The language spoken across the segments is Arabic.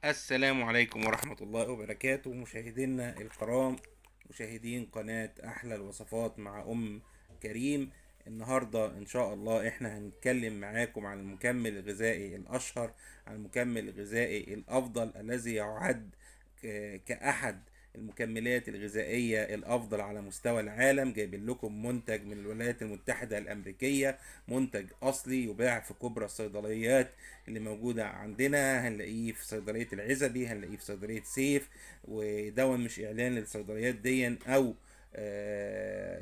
السلام عليكم ورحمة الله وبركاته، مشاهدينا الكرام، مشاهدين قناة أحلى الوصفات مع كريم. النهاردة إن شاء الله إحنا هنتكلم معاكم عن المكمل الغذائي الأشهر، عن المكمل الغذائي الأفضل الذي يعد كأحد المكملات الغذائية الأفضل على مستوى العالم. جايبين لكم منتج من الولايات المتحدة الأمريكية، منتج أصلي يباع في كبرى الصيدليات اللي موجودة عندنا. هنلاقيه في صيدلية العزبي، هنلاقيه في صيدلية سيف. ودون مش إعلان للصيدليات دي أو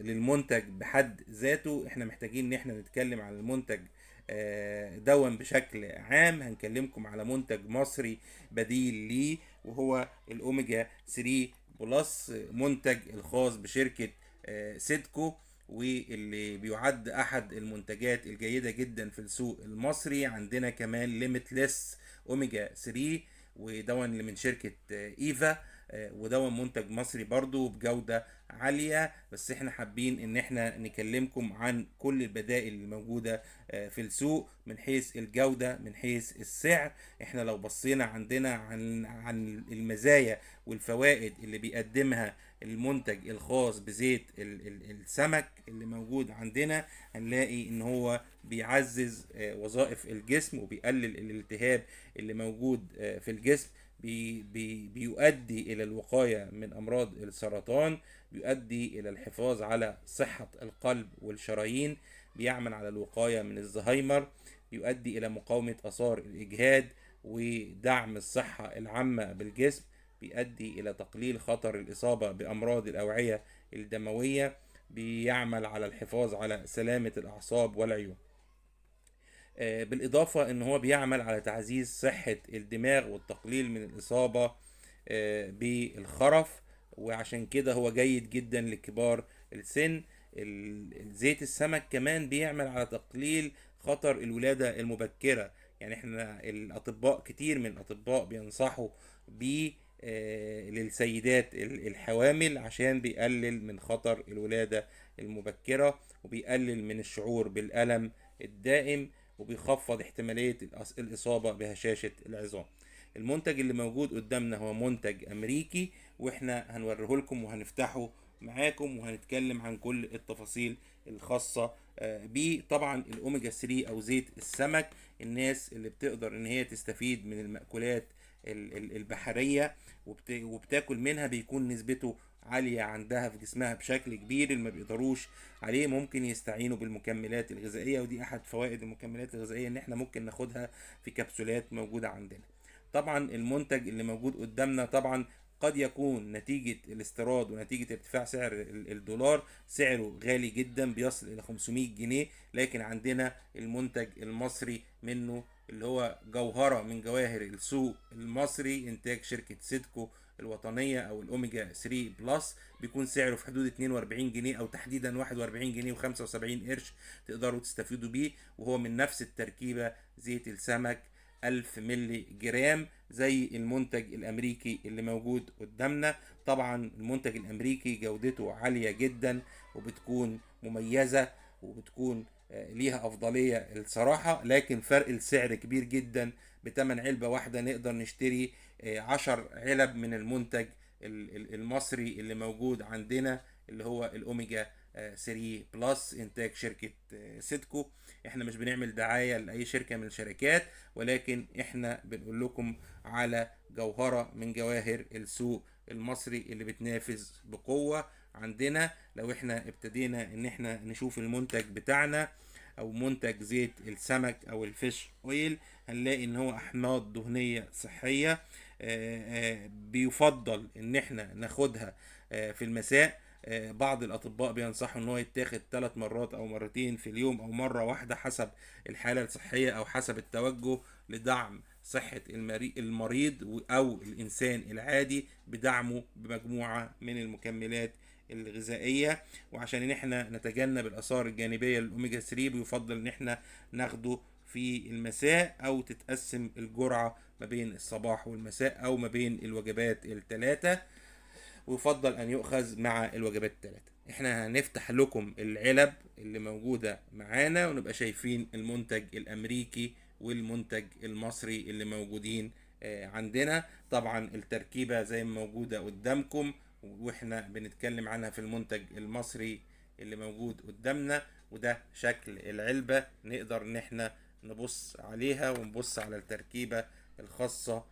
للمنتج بحد ذاته. احنا محتاجين ان احنا نتكلم عن المنتج دون بشكل عام. هنكلمكم على منتج مصري بديل ليه، وهو الاوميجا 3 بلس، منتج الخاص بشركة سيدكو، واللي بيعد احد المنتجات الجيدة جدا في السوق المصري. عندنا كمان ليميتلس اوميجا 3، ودون اللي من شركة ايفا، ودون منتج مصري برضو بجودة عالية. بس احنا حابين ان احنا نكلمكم عن كل البدائل الموجودة في السوق من حيث الجودة، من حيث السعر. احنا لو بصينا عندنا عن المزايا والفوائد اللي بيقدمها المنتج الخاص بزيت السمك اللي موجود عندنا، هنلاقي ان هو بيعزز وظائف الجسم وبيقلل الالتهاب اللي موجود في الجسم. بيؤدي الى الوقاية من امراض السرطان، بيؤدي الى الحفاظ على صحة القلب والشرايين، بيعمل على الوقاية من الزهايمر، بيؤدي الى مقاومة اثار الاجهاد ودعم الصحة العامة بالجسم، بيؤدي الى تقليل خطر الاصابة بامراض الاوعية الدموية، بيعمل على الحفاظ على سلامة الاعصاب والعيون. بالاضافة ان هو بيعمل على تعزيز صحة الدماغ والتقليل من الاصابة بالخرف، وعشان كده هو جيد جدا لكبار السن. زيت السمك كمان بيعمل على تقليل خطر الولادة المبكرة. يعني احنا الاطباء، كتير من الاطباء بينصحوا بيه للسيدات الحوامل عشان بيقلل من خطر الولادة المبكرة، وبيقلل من الشعور بالألم الدائم، وبيخفض احتمالية الإصابة بهشاشة العظام. المنتج اللي موجود قدامنا هو منتج أمريكي، واحنا هنوريه لكم وهنفتحه معاكم وهنتكلم عن كل التفاصيل الخاصة بيه. طبعا الأوميجا 3 أو زيت السمك، الناس اللي بتقدر إن هي تستفيد من المأكولات البحرية وبتاكل منها، بيكون نسبته عالية عندها في جسمها بشكل كبير. اللي ما بيقدروش عليه ممكن يستعينوا بالمكملات الغذائية، ودي أحد فوائد المكملات الغذائية إن إحنا ممكن ناخدها في كبسولات موجودة عندنا. طبعا المنتج اللي موجود قدامنا طبعا قد يكون نتيجة الاستيراد ونتيجة ارتفاع سعر الدولار سعره غالي جدا، بيصل إلى 500 جنيه. لكن عندنا المنتج المصري منه اللي هو جوهرة من جواهر السوق المصري، إنتاج شركة سيدكو الوطنية أو الأوميجا 3 بلس، بيكون سعره في حدود 42 جنيه أو تحديدا 41 جنيه و75 قرش. تقدروا تستفيدوا بيه، وهو من نفس التركيبة زيت السمك 1000 ملي جرام زي المنتج الامريكي اللي موجود قدامنا. طبعا المنتج الامريكي جودته عالية جدا وبتكون مميزة وبتكون ليها افضلية الصراحة، لكن فرق السعر كبير جدا. بتمن علبة واحدة نقدر نشتري 10 علب من المنتج المصري اللي موجود عندنا، اللي هو الاوميجا 3 بلس، انتاج شركة سيدكو. احنا مش بنعمل دعاية لأي شركة من الشركات، ولكن احنا بنقول لكم على جوهرة من جواهر السوق المصري اللي بتنافس بقوة عندنا. لو احنا ابتدينا ان احنا نشوف المنتج بتاعنا او منتج زيت السمك او الفيش اويل، هنلاقي ان هو احماض دهنية صحية. بيفضل ان احنا ناخدها في المساء. بعض الاطباء بينصحوا ان هو يتاخد 3 مرات او مرتين في اليوم او مرة واحدة حسب الحالة الصحية او حسب التوجه لدعم صحة المريض او الانسان العادي، بدعمه بمجموعة من المكملات الغذائية. وعشان ان احنا نتجنب الاثار الجانبية للاوميجا 3 بيفضل ان احنا ناخده في المساء، او تتقسم الجرعة ما بين الصباح والمساء او ما بين الوجبات الثلاثة، ويفضل ان يؤخذ مع الوجبات الثلاثة. احنا هنفتح لكم العلب اللي موجودة معانا ونبقى شايفين المنتج الامريكي والمنتج المصري اللي موجودين عندنا. طبعا التركيبة زي ما موجودة قدامكم واحنا بنتكلم عنها في المنتج المصري اللي موجود قدامنا، وده شكل العلبة. نقدر ان احنا نبص عليها ونبص على التركيبة الخاصة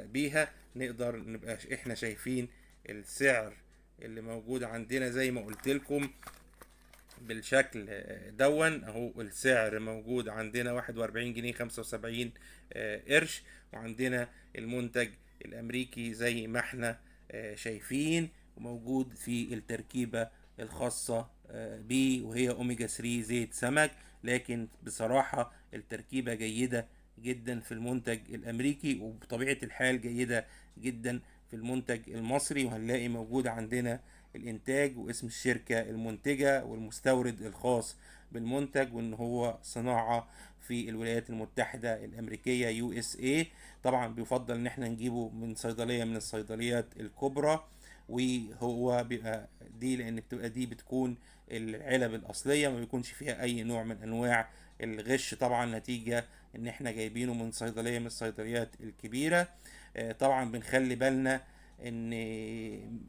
بيها، نقدر نبقى احنا شايفين السعر اللي موجود عندنا زي ما قلت لكم بالشكل دون اهو. السعر موجود عندنا 41 جنيه 75 قرش، وعندنا المنتج الامريكي زي ما احنا شايفين، وموجود في التركيبة الخاصة بيه وهي اوميجا 3 زيت سمك. لكن بصراحة التركيبة جيدة جدا في المنتج الامريكي، وبطبيعة الحال جيدة جدا في المنتج المصري. وهنلاقي موجود عندنا الانتاج واسم الشركة المنتجة والمستورد الخاص بالمنتج، وان هو صناعة في الولايات المتحدة الامريكية USA. طبعا بيفضل ان احنا نجيبه من صيدلية من الصيدليات الكبرى، وهو بيبقى دي لان بتبقى دي بتكون العلب الاصلية، ما بيكونش فيها اي نوع من انواع الغش، طبعا نتيجة ان احنا جايبينه من صيدلية من الصيدليات الكبيرة. طبعا بنخلي بالنا ان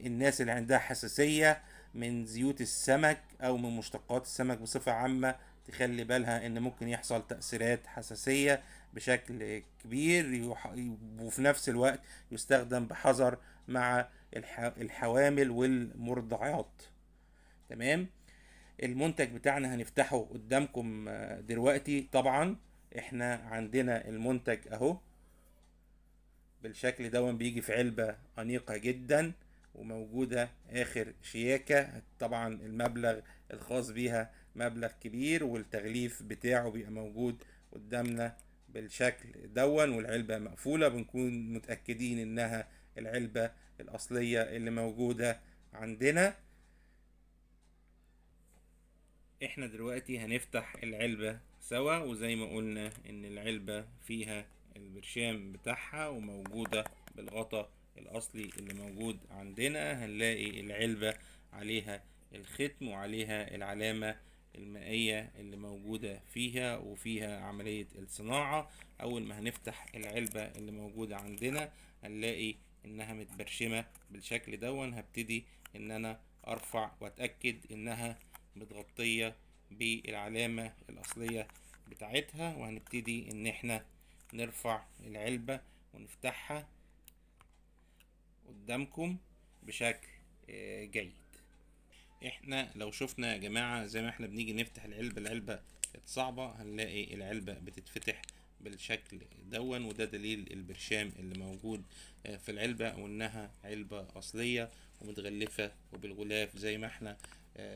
الناس اللي عندها حساسية من زيوت السمك او من مشتقات السمك بصفة عامة تخلي بالها ان ممكن يحصل تأثيرات حساسية بشكل كبير، وفي نفس الوقت يستخدم بحذر مع الحوامل والمرضعات. تمام. المنتج بتاعنا هنفتحه قدامكم دلوقتي. طبعا احنا عندنا المنتج اهو بالشكل ده، بيجي في علبة أنيقة جدا وموجودة آخر شياكة. طبعا المبلغ الخاص بيها مبلغ كبير، والتغليف بتاعه بيبقى موجود قدامنا بالشكل دون، والعلبة مقفولة. بنكون متأكدين إنها العلبة الأصلية اللي موجودة عندنا. احنا دلوقتي هنفتح العلبة سوا، وزي ما قلنا ان العلبة فيها البرشام بتاعها وموجودة بالغطاء الاصلي اللي موجود عندنا. هنلاقي العلبة عليها الختم وعليها العلامة المائية اللي موجودة فيها وفيها عملية الصناعة. اول ما هنفتح العلبة اللي موجودة عندنا هنلاقي انها متبرشمة بالشكل دون. هبتدي ان انا ارفع واتأكد انها متغطية بالعلامة الأصلية بتاعتها، وهنبتدي إن احنا نرفع العلبة ونفتحها قدامكم بشكل جيد. احنا لو شفنا يا جماعة زي ما احنا بنيجي نفتح العلبة كانت صعبة، هنلاقي العلبة بتتفتح بالشكل دون، وده دليل البرشام اللي موجود في العلبة، وانها علبة اصلية ومتغلفة وبالغلاف زي ما احنا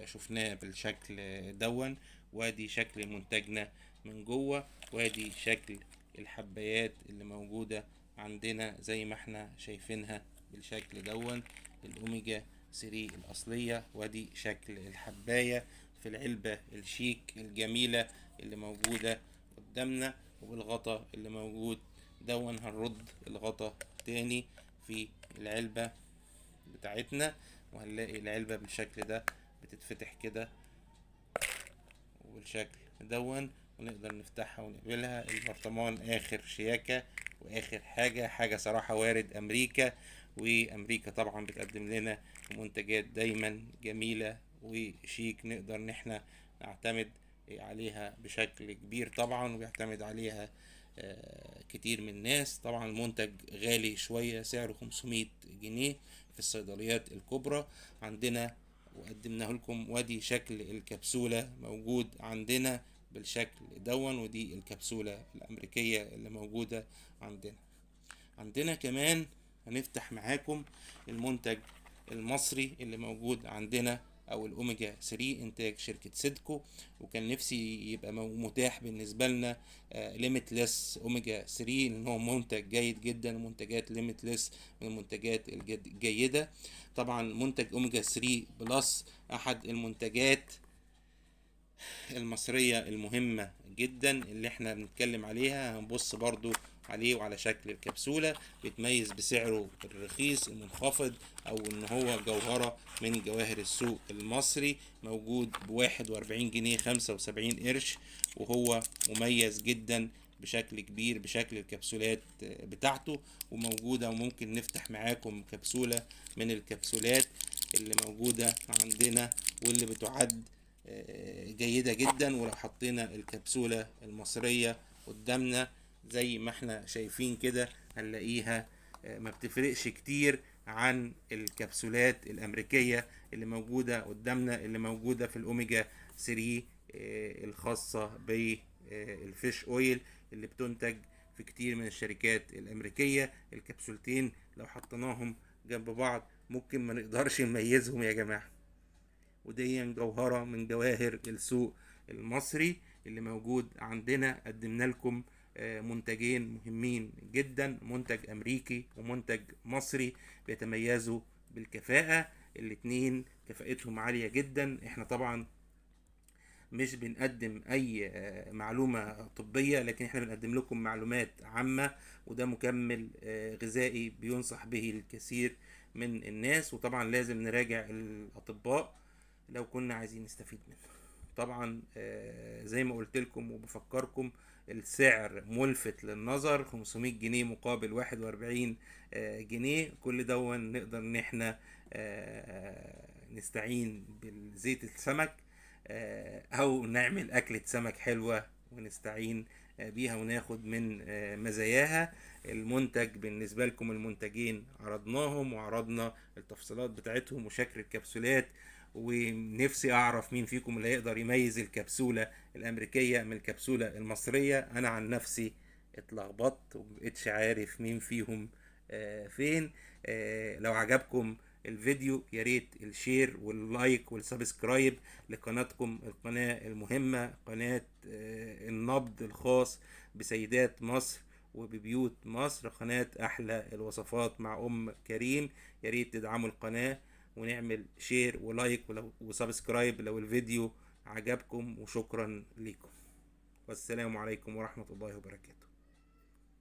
شفناه بالشكل دون. وادي شكل منتجنا من جوه، وادي شكل الحبايات اللي موجودة عندنا زي ما احنا شايفينها بالشكل دون، الأوميجا 3 الأصلية. وادي شكل الحباية في العلبة الشيك الجميلة اللي موجودة قدامنا، وبالغطا اللي موجود دون. هنرد الغطا تاني في العلبة بتاعتنا، وهنلاقي العلبة بالشكل ده بتتفتح كده وبالشكل دون، ونقدر نفتحها ونقبلها. البرطمان اخر شياكة واخر حاجة صراحة وارد امريكا، وامريكا طبعا بتقدم لنا منتجات دايما جميلة وشيك، نقدر ان احنا نعتمد عليها بشكل كبير طبعا، وبيعتمد عليها كتير من الناس. طبعا المنتج غالي شوية، سعره 500 جنيه في الصيدليات الكبرى عندنا، وقدمناه لكم. وادي شكل الكبسولة موجود عندنا بالشكل دون، ودي الكبسولة الأمريكية اللي موجودة عندنا كمان. هنفتح معاكم المنتج المصري اللي موجود عندنا، او الاوميجا 3 انتاج شركة سيدكو. وكان نفسي يبقى متاح بالنسبة لنا ليميتلس اوميجا 3، لان هو منتج جيد جدا، ومنتجات ليميتلس من المنتجات الجيدة. طبعا منتج اوميجا 3 بلس احد المنتجات المصرية المهمة جدا اللي احنا بنتكلم عليها. هنبص برضو عليه وعلى شكل الكبسولة، بيتميز بسعره الرخيص المنخفض، او ان هو جوهرة من جواهر السوق المصري، موجود ب41 جنيه 75 قرش، وهو مميز جدا بشكل كبير بشكل الكبسولات بتاعته، وموجودة، وممكن نفتح معاكم كبسولة من الكبسولات اللي موجودة عندنا واللي بتعد جيدة جدا. ولو حطينا الكبسولة المصرية قدامنا زي ما احنا شايفين كده هنلاقيها ما بتفرقش كتير عن الكبسولات الأمريكية اللي موجودة قدامنا، اللي موجودة في الأوميجا 3 الخاصة بالفيش أويل اللي بتنتج في كتير من الشركات الأمريكية. الكبسولتين لو حطيناهم جنب بعض ممكن ما نقدرش نميزهم يا جماعة. ودي جوهرة من جواهر السوق المصري اللي موجود عندنا. قدمنا لكم منتجين مهمين جدا، منتج امريكي ومنتج مصري بيتميزوا بالكفاءة. الاتنين كفاءتهم عالية جدا. احنا طبعا مش بنقدم اي معلومة طبية، لكن احنا بنقدم لكم معلومات عامة، وده مكمل غذائي بينصح به الكثير من الناس. وطبعا لازم نراجع الاطباء لو كنا عايزين نستفيد منه. طبعا زي ما قلت لكم وبفكركم، السعر ملفت للنظر، 500 جنيه مقابل 41 جنيه. كل ده نقدر ان احنا نستعين بالزيت السمك، او نعمل اكلة سمك حلوة ونستعين بيها وناخد من مزاياها. المنتج بالنسبة لكم، المنتجين عرضناهم وعرضنا التفصيلات بتاعتهم وشكل الكبسولات. ونفسي اعرف مين فيكم اللي يقدر يميز الكبسولة الامريكية من الكبسولة المصرية. انا عن نفسي اتلخبطت ومبقتش عارف مين فيهم فين. لو عجبكم الفيديو يا ريت الشير واللايك والسبسكرايب لقناتكم، القناة المهمة، قناة النبض الخاص بسيدات مصر وببيوت مصر، قناة أحلى الوصفات مع أم كريم. يا ريت تدعموا القناة ونعمل شير ولايك وسبسكرايب لو الفيديو عجبكم، وشكرا لكم، والسلام عليكم ورحمة الله وبركاته.